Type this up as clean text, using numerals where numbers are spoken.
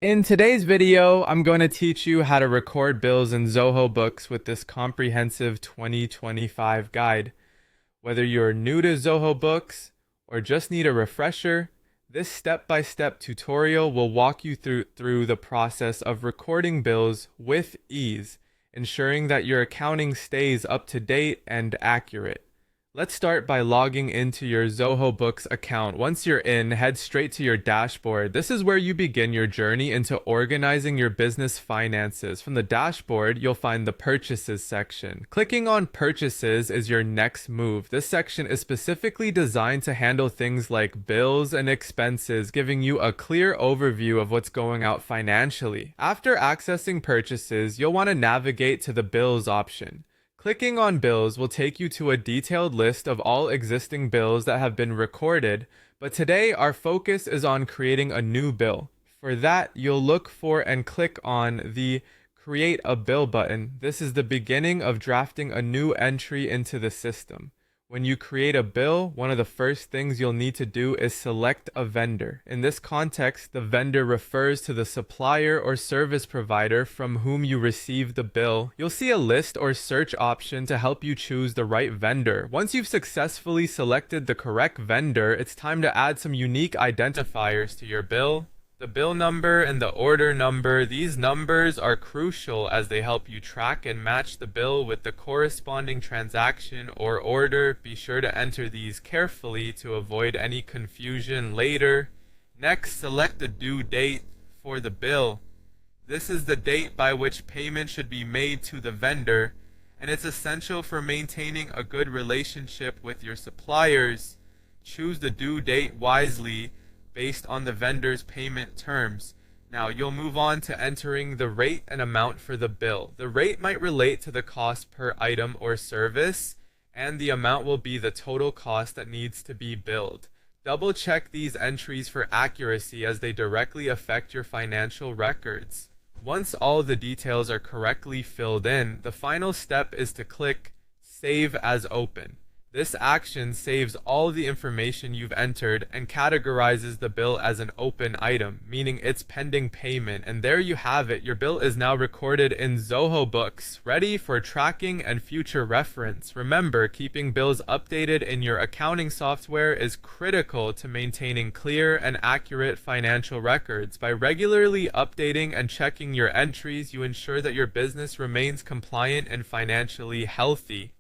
In today's video, I'm going to teach you how to record bills in Zoho Books with this comprehensive 2025 guide. Whether you're new to Zoho Books or just need a refresher, this step-by-step tutorial will walk you through the process of recording bills with ease, ensuring that your accounting stays up to date and accurate. Let's start by logging into your Zoho Books account. Once you're in, head straight to your dashboard. This is where you begin your journey into organizing your business finances. From the dashboard, you'll find the Purchases section. Clicking on Purchases is your next move. This section is specifically designed to handle things like bills and expenses, giving you a clear overview of what's going out financially. After accessing Purchases, you'll want to navigate to the Bills option. Clicking on Bills will take you to a detailed list of all existing bills that have been recorded, but today our focus is on creating a new bill. For that, you'll look for and click on the Create a Bill button. This is the beginning of drafting a new entry into the system. When you create a bill, one of the first things you'll need to do is select a vendor. In this context, the vendor refers to the supplier or service provider from whom you receive the bill. You'll see a list or search option to help you choose the right vendor. Once you've successfully selected the correct vendor, it's time to add some unique identifiers to your bill. The bill number and the order number, these numbers are crucial as they help you track and match the bill with the corresponding transaction or order. Be sure to enter these carefully to avoid any confusion later. Next, select the due date for the bill. This is the date by which payment should be made to the vendor, and it's essential for maintaining a good relationship with your suppliers. Choose the due date wisely based on the vendor's payment terms. Now, you'll move on to entering the rate and amount for the bill. The rate might relate to the cost per item or service, and the amount will be the total cost that needs to be billed. Double check these entries for accuracy as they directly affect your financial records. Once all the details are correctly filled in, the final step is to click Save as Open. This action saves all the information you've entered and categorizes the bill as an open item, meaning it's pending payment. And there you have it. Your bill is now recorded in Zoho Books, ready for tracking and future reference. Remember, keeping bills updated in your accounting software is critical to maintaining clear and accurate financial records. By regularly updating and checking your entries, you ensure that your business remains compliant and financially healthy.